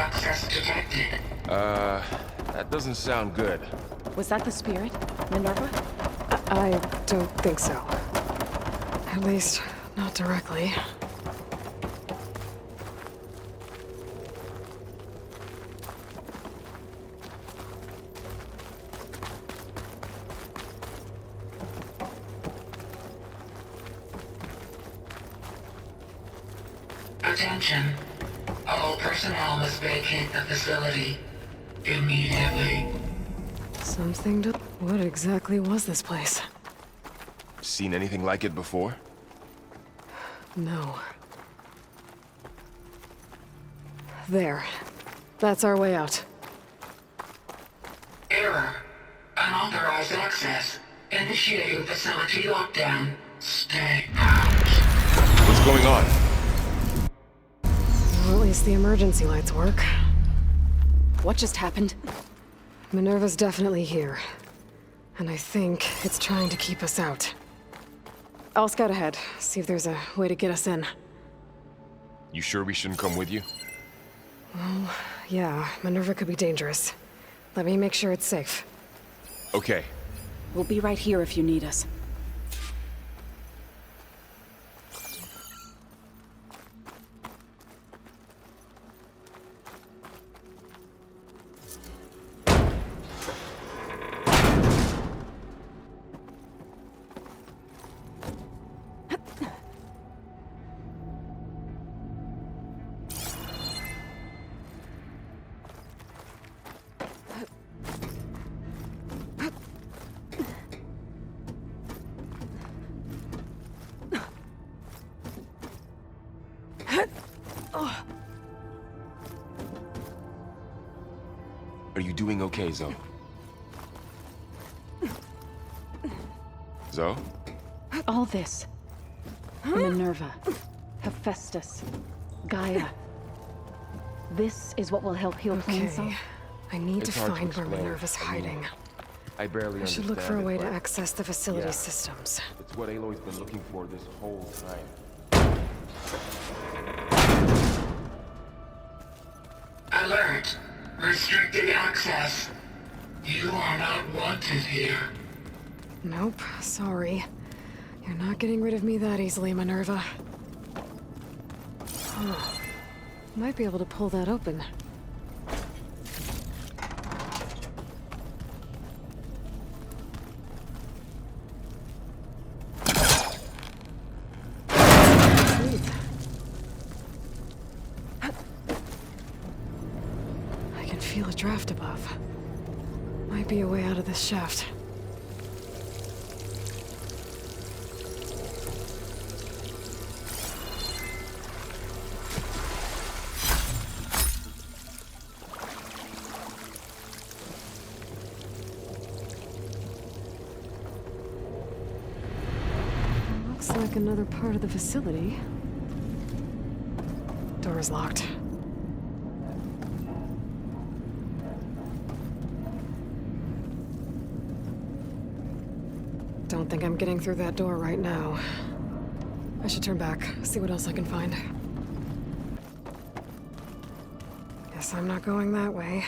access detected. That doesn't sound good. Was that the spirit, Minerva? I don't think so. At least, not directly. Attention. All personnel must vacate the facility immediately. Something to... What exactly was this place? Seen anything like it before? No. There. That's our way out. Error. Unauthorized access. Initiating facility lockdown. Stay out. What's going on? Well, at least the emergency lights work. What just happened? Minerva's definitely here. And I think it's trying to keep us out. I'll scout ahead, see if there's a way to get us in. You sure we shouldn't come with you? Well, yeah, Minerva could be dangerous. Let me make sure it's safe. Okay. We'll be right here if you need us. Are you doing okay, Zoe? Zoe? All this. Minerva. Hephaestus. Gaia. This is what will help heal Plainsaw? Okay. I need to It's hard to find where explain. Minerva's I mean, hiding. I barely I should look for a way to access the facility's yeah. systems. It's what Aloy's been looking for this whole time. Alert. Restricted access. You are not wanted here. Nope, sorry. You're not getting rid of me that easily, Minerva. Oh, might be able to pull that open. Sweet. I can feel a draft above. Might be a way out of this shaft. Looks like another part of the facility. Door's locked. Don't think I'm getting through that door right now. I should turn back, see what else I can find. Guess I'm not going that way.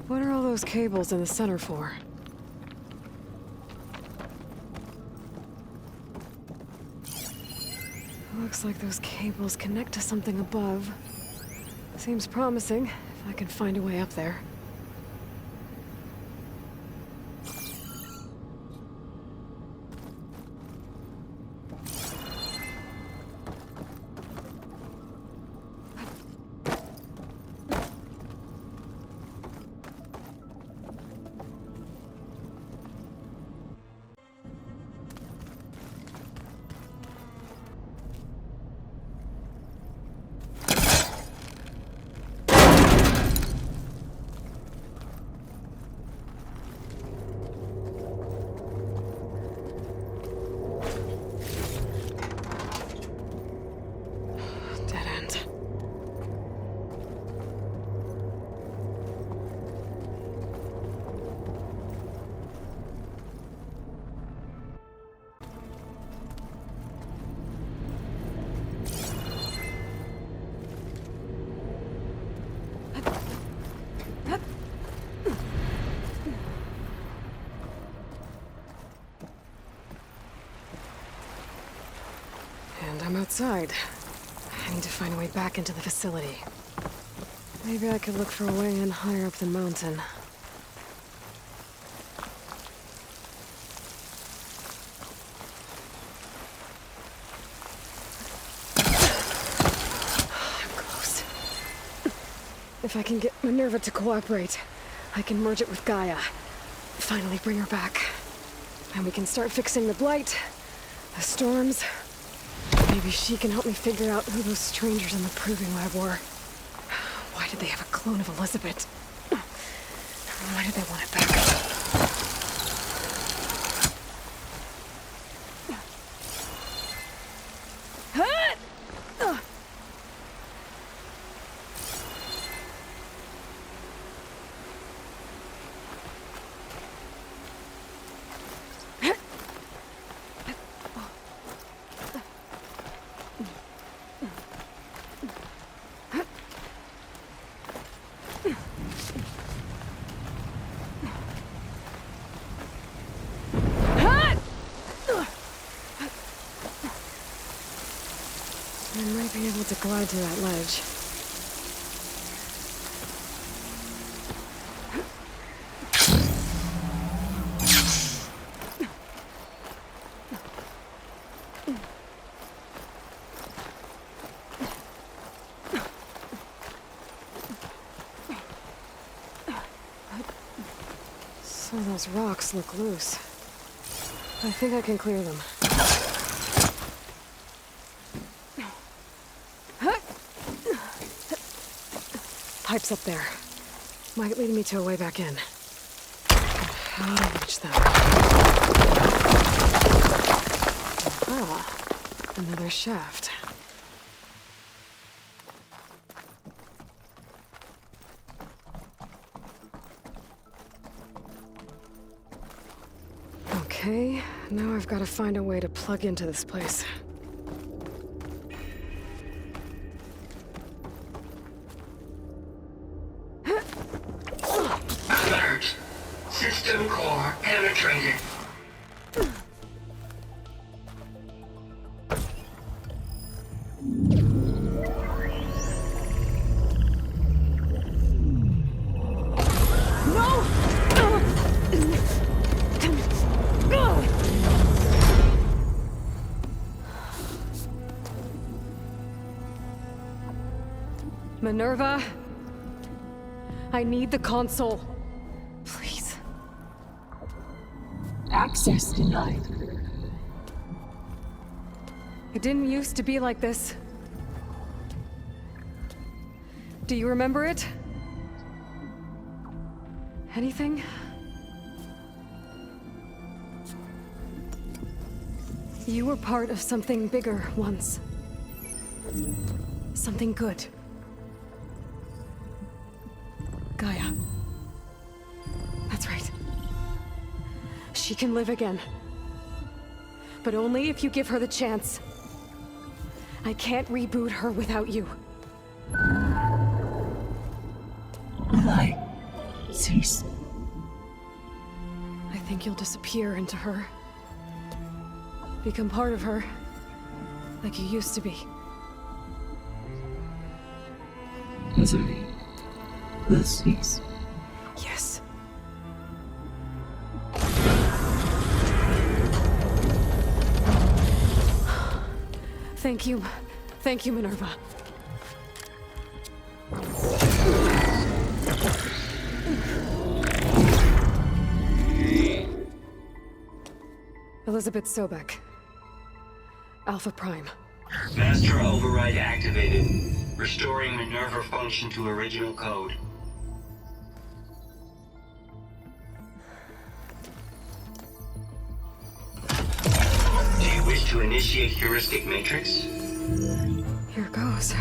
What are all those cables in the center for? Looks like those cables connect to something above. Seems promising, if I can find a way up there. outside. I need to find a way back into the facility. Maybe I could look for a way in higher up the mountain. I'm close. If I can get Minerva to cooperate, I can merge it with Gaia. Finally bring her back. And we can start fixing the blight, the storms. Maybe she can help me figure out who those strangers in the proving lab were. Why did they have a clone of Elizabeth? Why did they want it back? I might be able to glide to that ledge. So those rocks look loose. I think I can clear them. Pipes up there. Might lead me to a way back in. How to reach them? Ah, another shaft. Okay, now I've got to find a way to plug into this place. Alert. System core penetrated. Minerva, I need the console. Please. Access denied. It didn't used to be like this. Do you remember it? Anything? You were part of something bigger once. Something good. Gaia. That's right. She can live again. But only if you give her the chance. I can't reboot her without you. Light. Cease. I think you'll disappear into her. Become part of her. Like you used to be. Misery. Will cease. Yes. Thank you. Thank you, Minerva. Elizabeth Sobek. Alpha Prime. Master override activated. Restoring Minerva function to original code. Do you wish to initiate heuristic matrix? Here goes.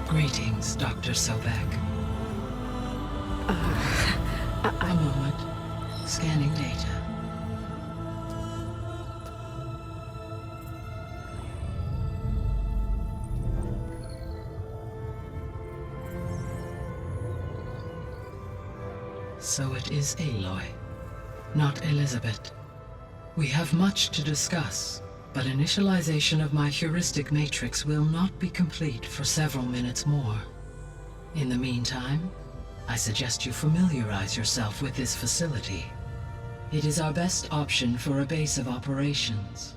Greetings, Dr. Sobek. A moment. Scanning data. So it is Aloy, not Elizabeth. We have much to discuss, but initialization of my heuristic matrix will not be complete for several minutes more. In the meantime, I suggest you familiarize yourself with this facility. It is our best option for a base of operations,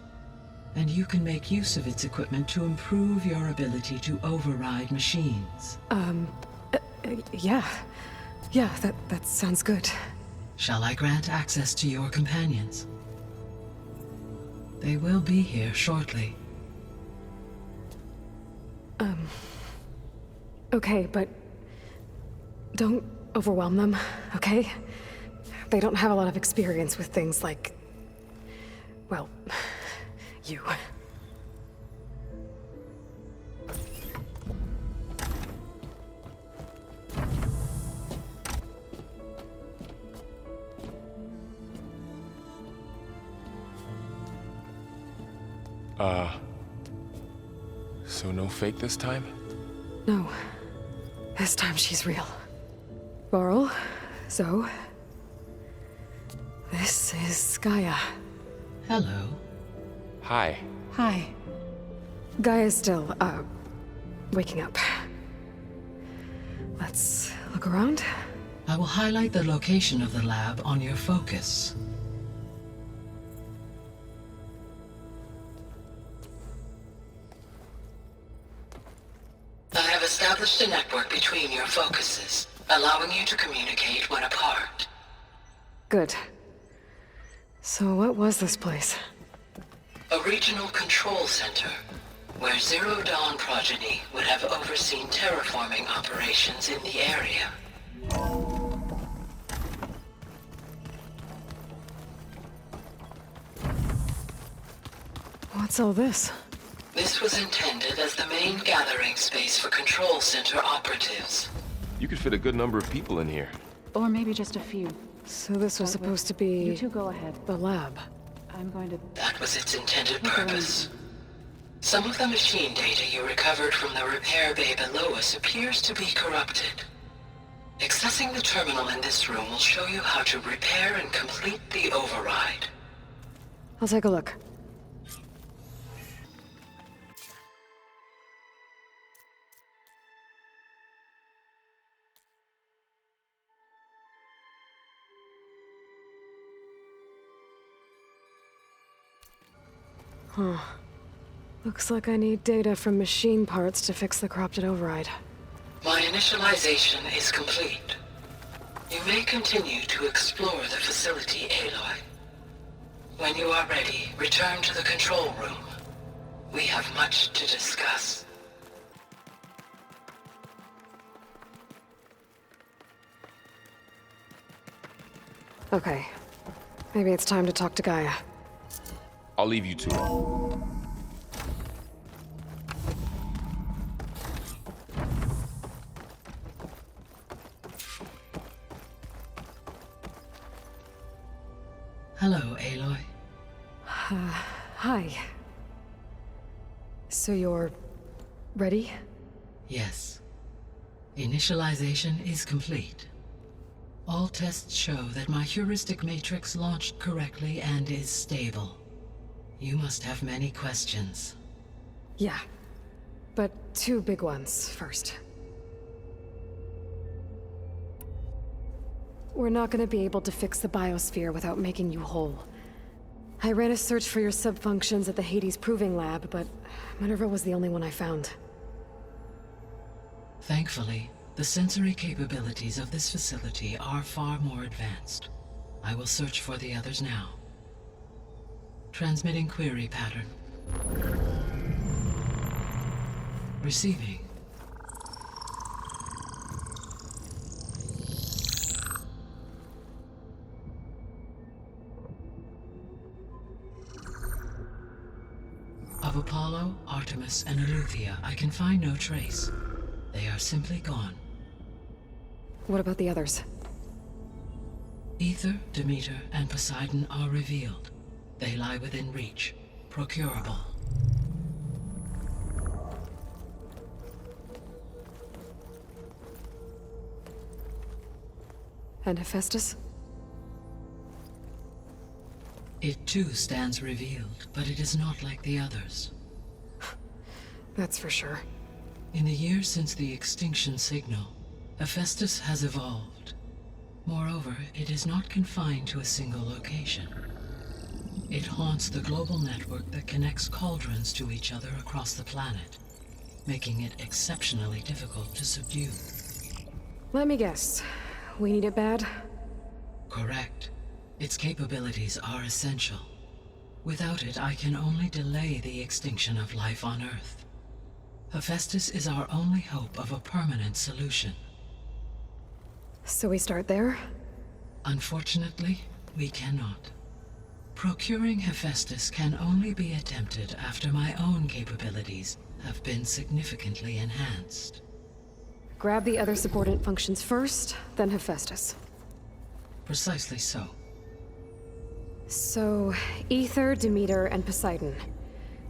and you can make use of its equipment to improve your ability to override machines. Yeah. Yeah, that sounds good. Shall I grant access to your companions? They will be here shortly. Okay, but don't overwhelm them, okay? They don't have a lot of experience with things like, well, you. So no fake this time? No. This time she's real. Laurel, Zoe. This is Gaia. Hello. Hi. Hi. Gaia's still, waking up. Let's look around. I will highlight the location of the lab on your focus. I have established a network between your focuses, allowing you to communicate when apart. Good. So what was this place? A regional control center, where Zero Dawn progeny would have overseen terraforming operations in the area. What's all this? This was intended as the main gathering space for control center operatives. You could fit a good number of people in here. Or maybe just a few. So this was supposed to You be two go ahead. the lab. I'm going to... That was its intended purpose. Some of the machine data you recovered from the repair bay below us appears to be corrupted. Accessing the terminal in this room will show you how to repair and complete the override. I'll take a look. Huh. Looks like I need data from machine parts to fix the corrupted override. My initialization is complete. You may continue to explore the facility, Aloy. When you are ready, return to the control room. We have much to discuss. Okay. Maybe it's time to talk to Gaia. I'll leave you to it. Hello, Aloy. Hi. So you're... ready? Yes. Initialization is complete. All tests show that my heuristic matrix launched correctly and is stable. You must have many questions. Yeah. But two big ones first. We're not gonna be able to fix the biosphere without making you whole. I ran a search for your subfunctions at the Hades Proving Lab, but Minerva was the only one I found. Thankfully, the sensory capabilities of this facility are far more advanced. I will search for the others now. Transmitting query pattern. Receiving. Of Apollo, Artemis, and Eleuthia, I can find no trace. They are simply gone. What about the others? Ether, Demeter, and Poseidon are revealed. They lie within reach, procurable. And Hephaestus? It too stands revealed, but it is not like the others. That's for sure. In the years since the extinction signal, Hephaestus has evolved. Moreover, it is not confined to a single location. It haunts the global network that connects cauldrons to each other across the planet, making it exceptionally difficult to subdue. Let me guess. We need it bad? Correct. Its capabilities are essential. Without it, I can only delay the extinction of life on Earth. Hephaestus is our only hope of a permanent solution. So we start there? Unfortunately, we cannot. Procuring Hephaestus can only be attempted after my own capabilities have been significantly enhanced. Grab the other subordinate functions first, then Hephaestus. Precisely so. So, Ether, Demeter, and Poseidon.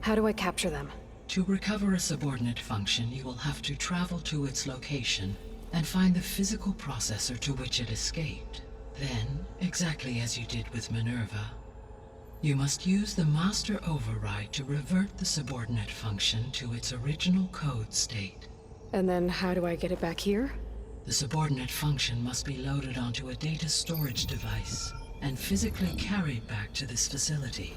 How do I capture them? To recover a subordinate function, you will have to travel to its location and find the physical processor to which it escaped. Then, exactly as you did with Minerva, you must use the master override to revert the subordinate function to its original code state. And then how do I get it back here? The subordinate function must be loaded onto a data storage device and physically carried back to this facility.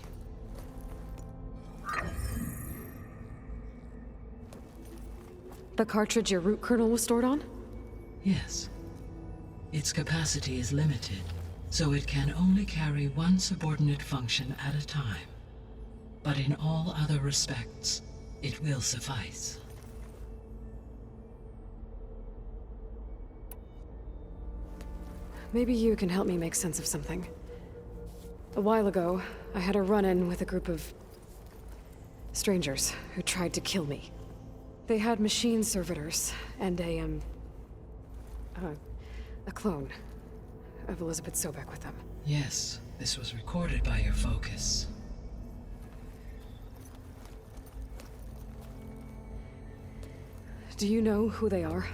The cartridge your root kernel was stored on? Yes. Its capacity is limited, so it can only carry one subordinate function at a time. But in all other respects, it will suffice. Maybe you can help me make sense of something. A while ago, I had a run-in with a group of strangers who tried to kill me. They had machine servitors and a clone of Elizabeth Sobek with them. Yes, this was recorded by your focus. Do you know who they are?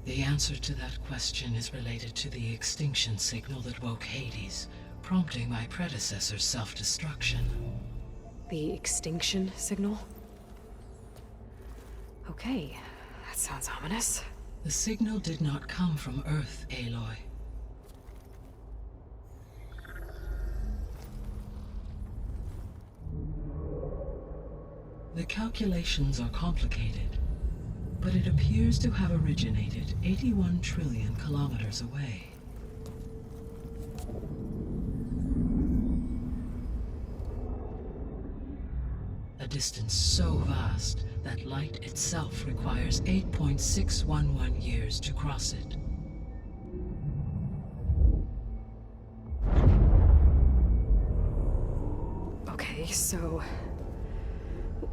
The answer to that question is related to the extinction signal that woke Hades, prompting my predecessor's self-destruction. The extinction signal? Okay, that sounds ominous. The signal did not come from Earth, Aloy. The calculations are complicated, but it appears to have originated 81 trillion kilometers away. A distance so vast that light itself requires 8.611 years to cross it. Okay, so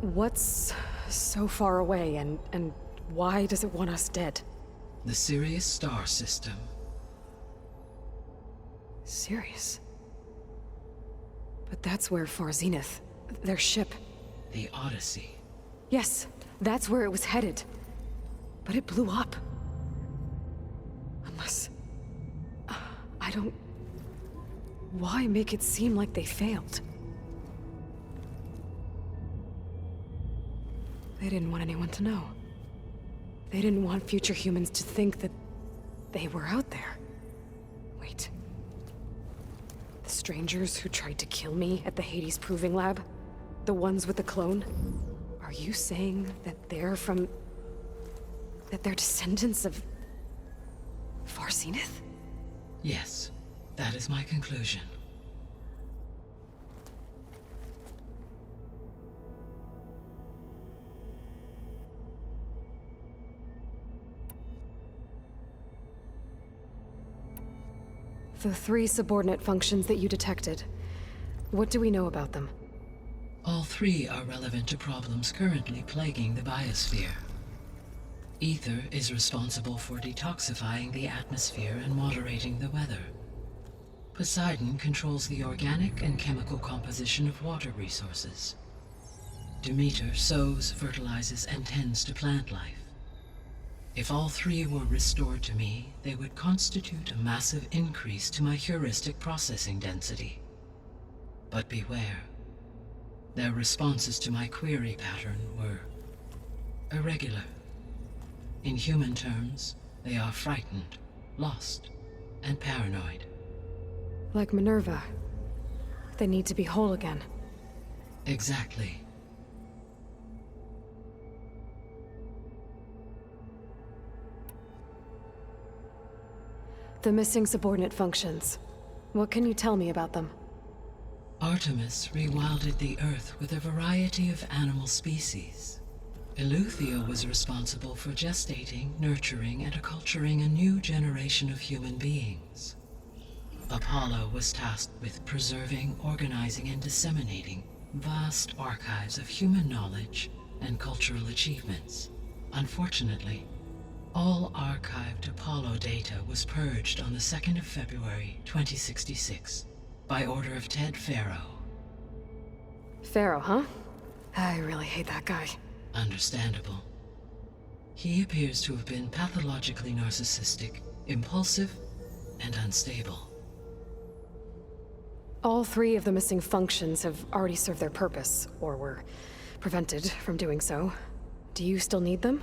what's so far away and why does it want us dead? The Sirius star system. Sirius? But that's where Far Zenith, their ship. The Odyssey. Yes, that's where it was headed. But it blew up. Unless... I don't... Why make it seem like they failed? They didn't want anyone to know. They didn't want future humans to think that they were out there. Wait. The strangers who tried to kill me at the Hades Proving Lab? The ones with the clone? Are you saying that they're from... that they're descendants of... Far Zenith? Yes, that is my conclusion. The 3 subordinate functions that you detected. What do we know about them? All 3 are relevant to problems currently plaguing the biosphere. Ether is responsible for detoxifying the atmosphere and moderating the weather. Poseidon controls the organic and chemical composition of water resources. Demeter sows, fertilizes, and tends to plant life. If all three were restored to me, they would constitute a massive increase to my heuristic processing density. But beware. Their responses to my query pattern were irregular. In human terms, they are frightened, lost, and paranoid. Like Minerva. They need to be whole again. Exactly. The missing subordinate functions. What can you tell me about them? Artemis rewilded the Earth with a variety of animal species. Eleuthia was responsible for gestating, nurturing, and acculturating a new generation of human beings. Apollo was tasked with preserving, organizing, and disseminating vast archives of human knowledge and cultural achievements. Unfortunately, all archived Apollo data was purged on the 2nd of February, 2066, by order of Ted Faro. Pharaoh, huh? I really hate that guy. Understandable. He appears to have been pathologically narcissistic, impulsive, and unstable. All three of the missing functions have already served their purpose, or were prevented from doing so. Do you still need them?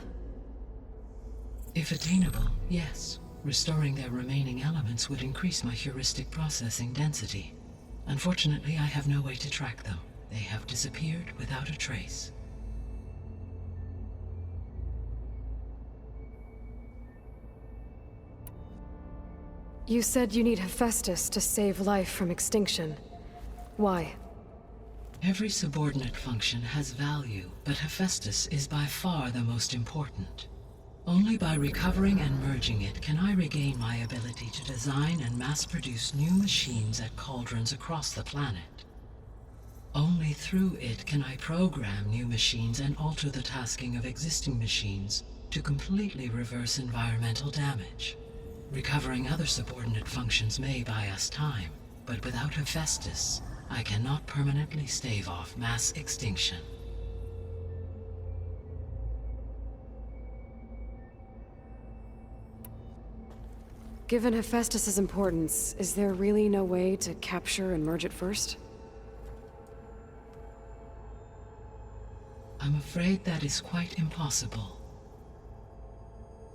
If attainable, yes. Restoring their remaining elements would increase my heuristic processing density. Unfortunately, I have no way to track them. They have disappeared without a trace. You said you need Hephaestus to save life from extinction. Why? Every subordinate function has value, but Hephaestus is by far the most important. Only by recovering and merging it can I regain my ability to design and mass-produce new machines at cauldrons across the planet. Only through it can I program new machines and alter the tasking of existing machines to completely reverse environmental damage. Recovering other subordinate functions may buy us time, but without Hephaestus, I cannot permanently stave off mass extinction. Given Hephaestus's importance, is there really no way to capture and merge it first? I'm afraid that is quite impossible.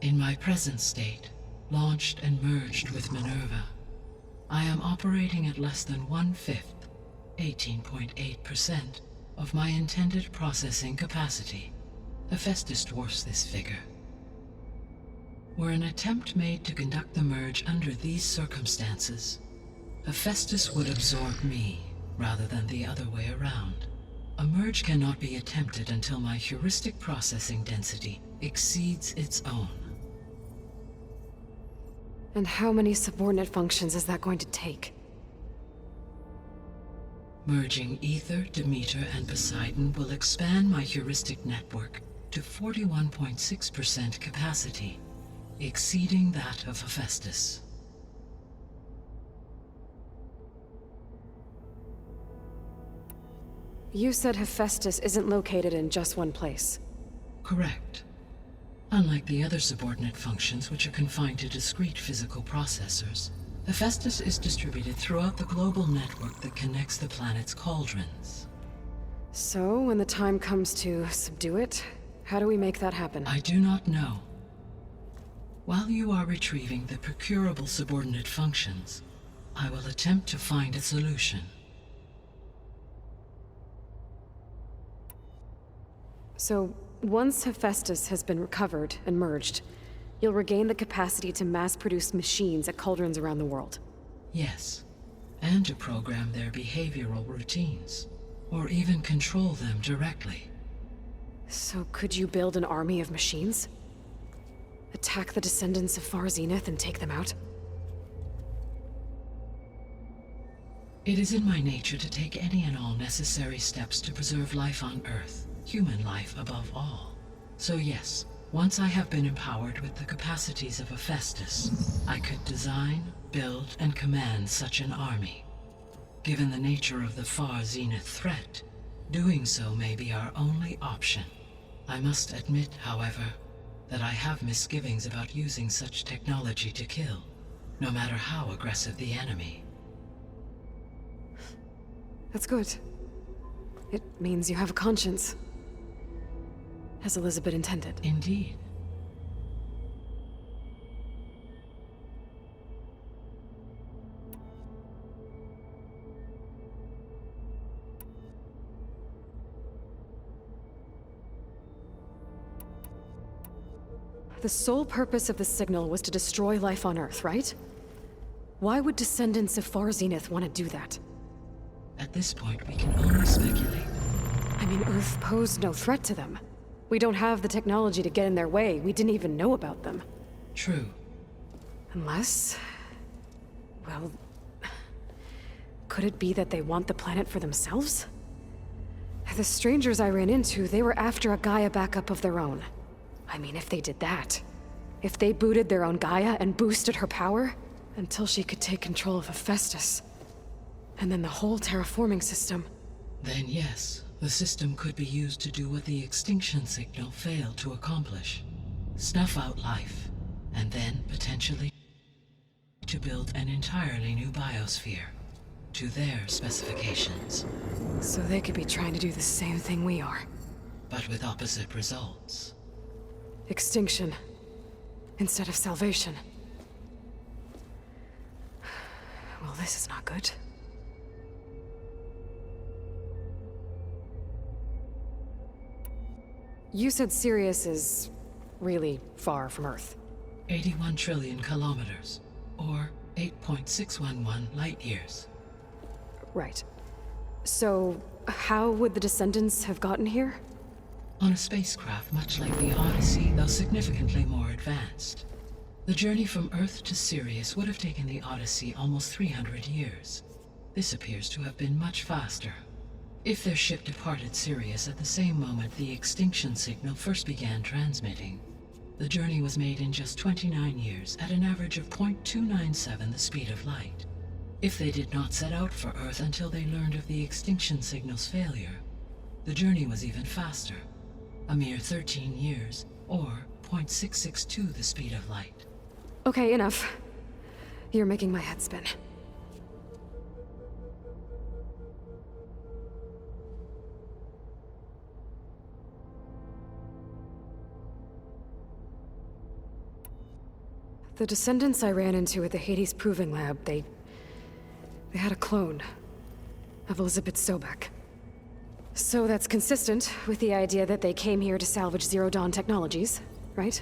In my present state, launched and merged with Minerva, I am operating at less than 1/5, 18.8%, of my intended processing capacity. Hephaestus dwarfs this figure. Were an attempt made to conduct the merge under these circumstances, Hephaestus would absorb me, rather than the other way around. A merge cannot be attempted until my heuristic processing density exceeds its own. And how many subordinate functions is that going to take? Merging Ether, Demeter, and Poseidon will expand my heuristic network to 41.6% capacity, exceeding that of Hephaestus. You said Hephaestus isn't located in just one place. Correct. Unlike the other subordinate functions, which are confined to discrete physical processors, Hephaestus is distributed throughout the global network that connects the planet's cauldrons. So, when the time comes to subdue it, how do we make that happen? I do not know. While you are retrieving the procurable subordinate functions, I will attempt to find a solution. So, once Hephaestus has been recovered and merged, you'll regain the capacity to mass-produce machines at cauldrons around the world. Yes, and to program their behavioral routines, or even control them directly. So could you build an army of machines? Attack the descendants of Far Zenith and take them out? It is in my nature to take any and all necessary steps to preserve life on Earth, human life above all. So yes, once I have been empowered with the capacities of a Festus, I could design, build, and command such an army. Given the nature of the far zenith threat, doing so may be our only option. I must admit, however, that I have misgivings about using such technology to kill, no matter how aggressive the enemy. That's good. It means you have a conscience. As Elizabeth intended. Indeed. The sole purpose of the signal was to destroy life on Earth, right? Why would descendants of Far Zenith want to do that? At this point, we can only speculate. I mean, Earth posed no threat to them. We don't have the technology to get in their way. We didn't even know about them. True. Unless... well... could it be that they want the planet for themselves? The strangers I ran into, they were after a Gaia backup of their own. I mean, if they did that... if they booted their own Gaia and boosted her power... until she could take control of Hephaestus. And then the whole terraforming system. Then yes, the system could be used to do what the extinction signal failed to accomplish. Snuff out life, and then, potentially, to build an entirely new biosphere, to their specifications. So they could be trying to do the same thing we are. But with opposite results. Extinction, instead of salvation. Well, this is not good. You said Sirius is really far from Earth. 81 trillion kilometers, or 8.611 light years. Right. So, how would the descendants have gotten here? On a spacecraft much like the Odyssey, though significantly more advanced. The journey from Earth to Sirius would have taken the Odyssey almost 300 years. This appears to have been much faster. If their ship departed Sirius at the same moment the extinction signal first began transmitting, the journey was made in just 29 years at an average of 0.297 the speed of light. If they did not set out for Earth until they learned of the extinction signal's failure, the journey was even faster, a mere 13 years, or 0.662 the speed of light. Okay, enough. You're making my head spin. The descendants I ran into at the Hades Proving Lab, they had a clone of Elizabeth Sobek. So that's consistent with the idea that they came here to salvage Zero Dawn technologies, right?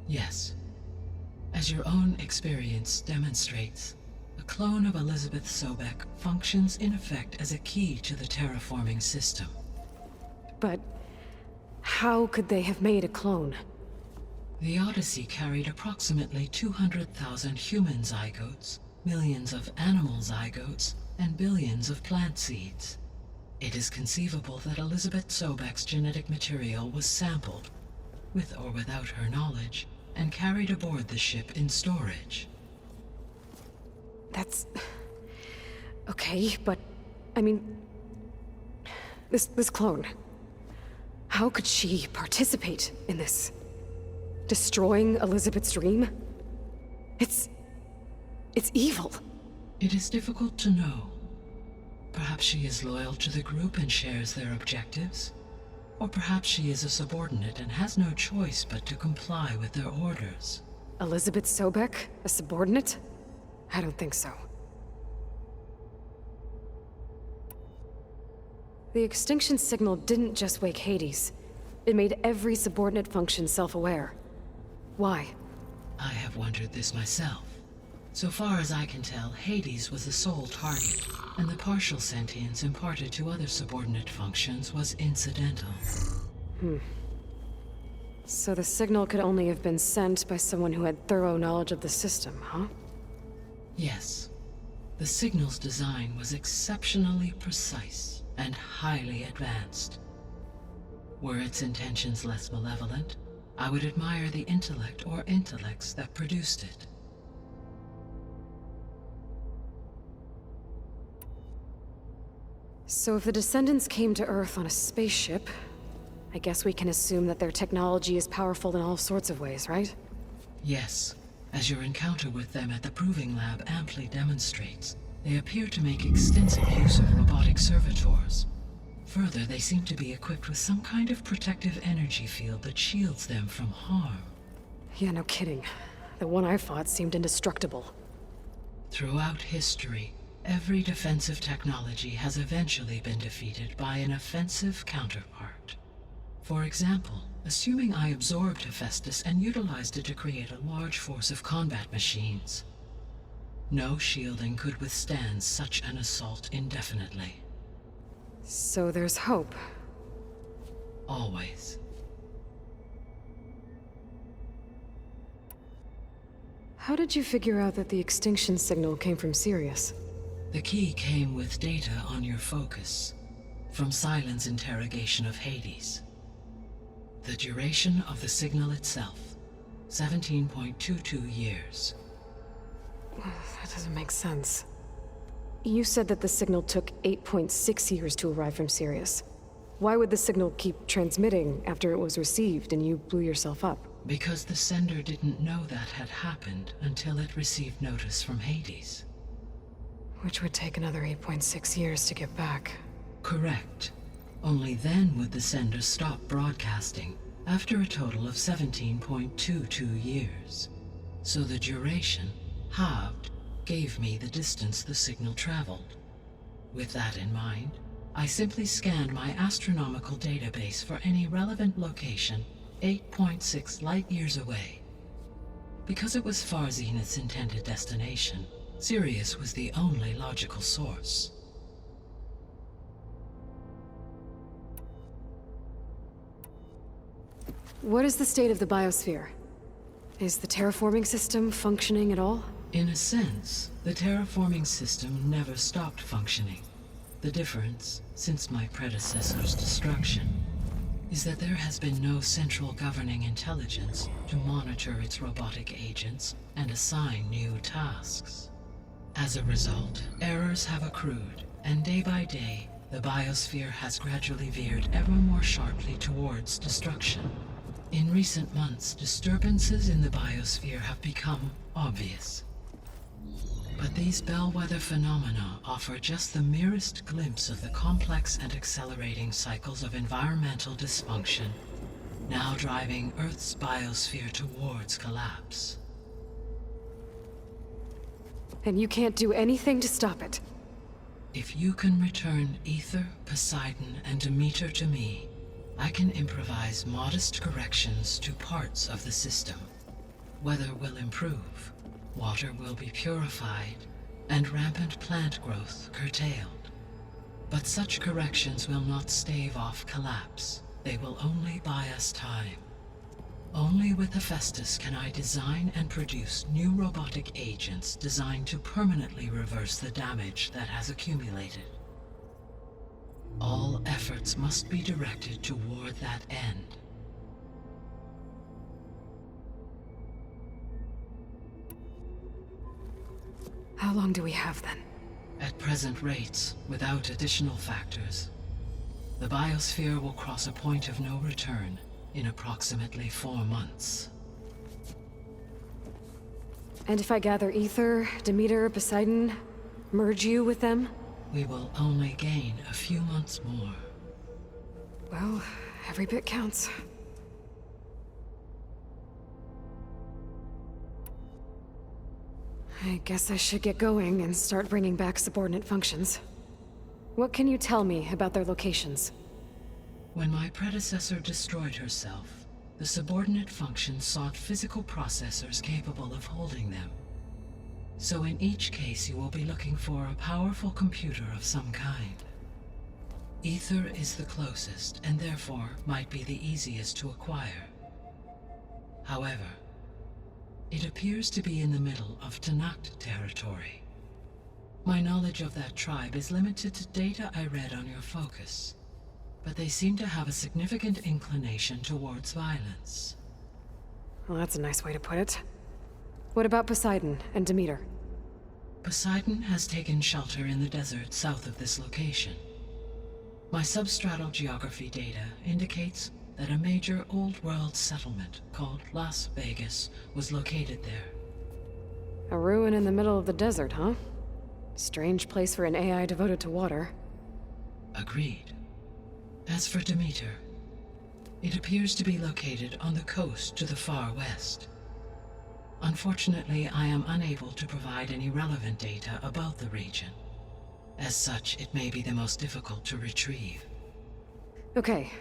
Yes. As your own experience demonstrates, a clone of Elizabeth Sobek functions in effect as a key to the terraforming system. But how could they have made a clone? The Odyssey carried approximately 200,000 human zygotes, millions of animal zygotes, and billions of plant seeds. It is conceivable that Elizabeth Sobek's genetic material was sampled, with or without her knowledge, and carried aboard the ship in storage. That's... okay, but... I mean... This clone... how could she participate in this? Destroying Elizabeth's dream? It's evil. It is difficult to know. Perhaps she is loyal to the group and shares their objectives. Or perhaps she is a subordinate and has no choice but to comply with their orders. Elizabeth Sobek? A subordinate? I don't think so. The extinction signal didn't just wake Hades. It made every subordinate function self-aware. Why? I have wondered this myself. So far as I can tell, Hades was the sole target, and the partial sentience imparted to other subordinate functions was incidental. So the signal could only have been sent by someone who had thorough knowledge of the system, huh? Yes. The signal's design was exceptionally precise and highly advanced. Were its intentions less malevolent, I would admire the intellect or intellects that produced it. So if the descendants came to Earth on a spaceship, I guess we can assume that their technology is powerful in all sorts of ways, right? Yes, as your encounter with them at the Proving Lab amply demonstrates, they appear to make extensive use of robotic servitors. Further, they seem to be equipped with some kind of protective energy field that shields them from harm. Yeah, no kidding. The one I fought seemed indestructible. Throughout history, every defensive technology has eventually been defeated by an offensive counterpart. For example, assuming I absorbed Hephaestus and utilized it to create a large force of combat machines. No shielding could withstand such an assault indefinitely. So there's hope. Always. How did you figure out that the extinction signal came from Sirius? The key came with data on your focus, from Silent's interrogation of Hades. The duration of the signal itself, 17.22 years. That doesn't make sense. You said that the signal took 8.6 years to arrive from Sirius. Why would the signal keep transmitting after it was received and you blew yourself up? Because the sender didn't know that had happened until it received notice from Hades. Which would take another 8.6 years to get back. Correct. Only then would the sender stop broadcasting, after a total of 17.22 years. So the duration, halved, gave me the distance the signal traveled. With that in mind, I simply scanned my astronomical database for any relevant location 8.6 light-years away. Because it was far Zenith's intended destination, Sirius was the only logical source. What is the state of the biosphere? Is the terraforming system functioning at all? In a sense, the terraforming system never stopped functioning. The difference, since my predecessor's destruction, is that there has been no central governing intelligence to monitor its robotic agents and assign new tasks. As a result, errors have accrued, and day by day, the biosphere has gradually veered ever more sharply towards destruction. In recent months, disturbances in the biosphere have become obvious. But these bellwether phenomena offer just the merest glimpse of the complex and accelerating cycles of environmental dysfunction, now driving Earth's biosphere towards collapse. And you can't do anything to stop it? If you can return Ether, Poseidon, and Demeter to me, I can improvise modest corrections to parts of the system. Weather will improve, water will be purified, and rampant plant growth curtailed. But such corrections will not stave off collapse. They will only buy us time. Only with Hephaestus can I design and produce new robotic agents designed to permanently reverse the damage that has accumulated. All efforts must be directed toward that end. How long do we have then? At present rates, without additional factors, the biosphere will cross a point of no return in approximately 4 months. And if I gather Ether, Demeter, Poseidon, merge you with them? We will only gain a few months more. Well, every bit counts. I guess I should get going and start bringing back subordinate functions. What can you tell me about their locations? When my predecessor destroyed herself, the subordinate functions sought physical processors capable of holding them. So in each case you will be looking for a powerful computer of some kind. Ether is the closest, and therefore might be the easiest to acquire. However, it appears to be in the middle of Tanakh territory. My knowledge of that tribe is limited to data I read on your focus, but they seem to have a significant inclination towards violence. Well, that's a nice way to put it. What about Poseidon and Demeter? Poseidon has taken shelter in the desert south of this location. My substratal geography data indicates that a major old-world settlement called Las Vegas was located there. A ruin in the middle of the desert, huh? Strange place for an AI devoted to water. Agreed. As for Demeter, it appears to be located on the coast to the far west. Unfortunately, I am unable to provide any relevant data about the region. As such, it may be the most difficult to retrieve. Okay,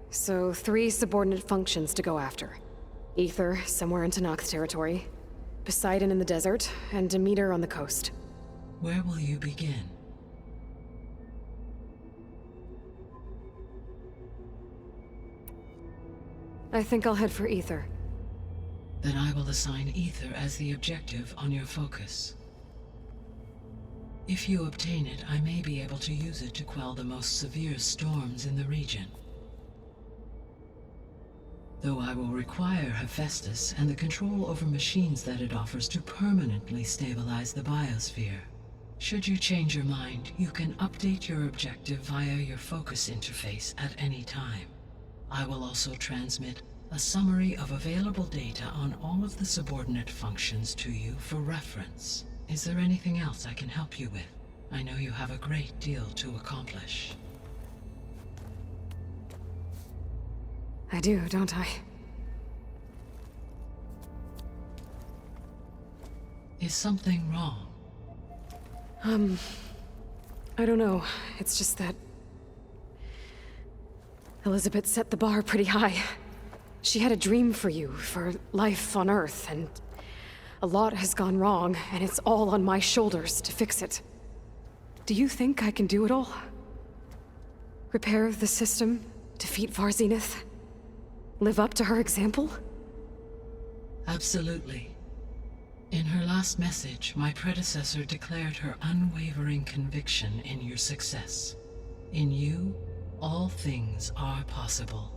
so 3 subordinate functions to go after. Ether, somewhere in Tenakth's territory. Poseidon in the desert, and Demeter on the coast. Where will you begin? I think I'll head for Ether. Then I will assign Ether as the objective on your focus. If you obtain it, I may be able to use it to quell the most severe storms in the region. Though I will require Hephaestus and the control over machines that it offers to permanently stabilize the biosphere. Should you change your mind, you can update your objective via your focus interface at any time. I will also transmit a summary of available data on all of the subordinate functions to you for reference. Is there anything else I can help you with? I know you have a great deal to accomplish. I do, don't I? Is something wrong? I don't know. It's just that Elizabeth set the bar pretty high. She had a dream for you, for life on Earth, and a lot has gone wrong, and it's all on my shoulders to fix it. Do you think I can do it all? Repair the system, defeat Varzenith, live up to her example? Absolutely. In her last message, my predecessor declared her unwavering conviction in your success. In you, all things are possible.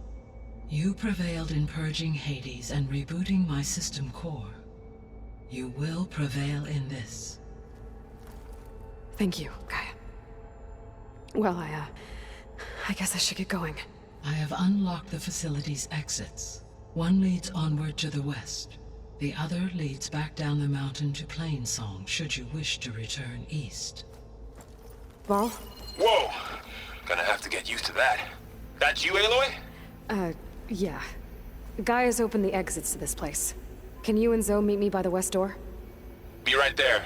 You prevailed in purging Hades and rebooting my system core. You will prevail in this. Thank you, Gaia. Well, I guess I should get going. I have unlocked the facility's exits. One leads onward to the west. The other leads back down the mountain to Plainsong, should you wish to return east. Varl? Whoa! Gonna have to get used to that. That's you, Aloy? Yeah. Gaia's opened the exits to this place. Can you and Zoe meet me by the west door? Be right there.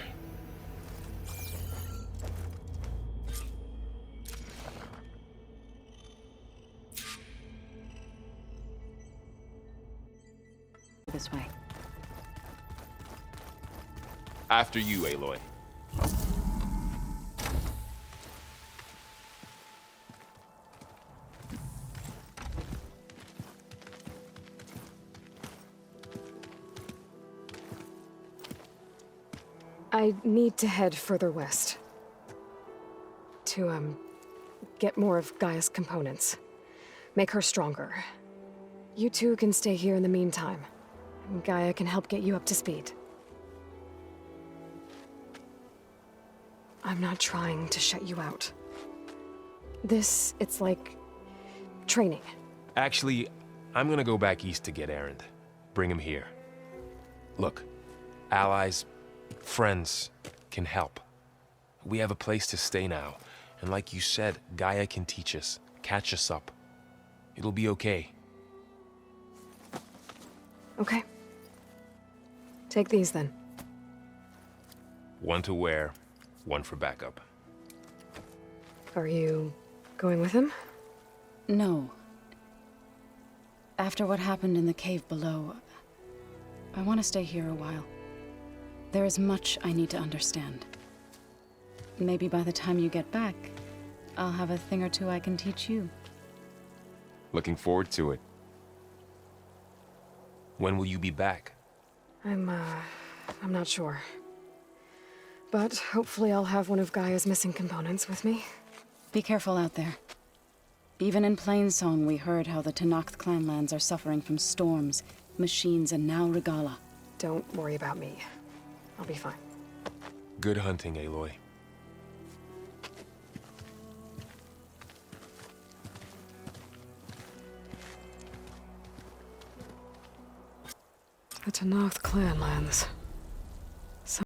This way. After you, Aloy. I need to head further west. To, get more of Gaia's components. Make her stronger. You two can stay here in the meantime. Gaia can help get you up to speed. I'm not trying to shut you out. It's like training. Actually, I'm gonna go back east to get Erend. Bring him here. Look, allies, friends can help. We have a place to stay now, and like you said, Gaia can teach us, catch us up. It'll be okay. Okay. Take these then. One to wear, one for backup. Are you going with him? No. After what happened in the cave below, I want to stay here a while. There is much I need to understand. Maybe by the time you get back, I'll have a thing or two I can teach you. Looking forward to it. When will you be back? I'm not sure. But hopefully I'll have one of Gaia's missing components with me. Be careful out there. Even in Plainsong, we heard how the Tenakth clanlands are suffering from storms, machines, and now Regala. Don't worry about me. I'll be fine. Good hunting, Aloy. That's enough clan lands.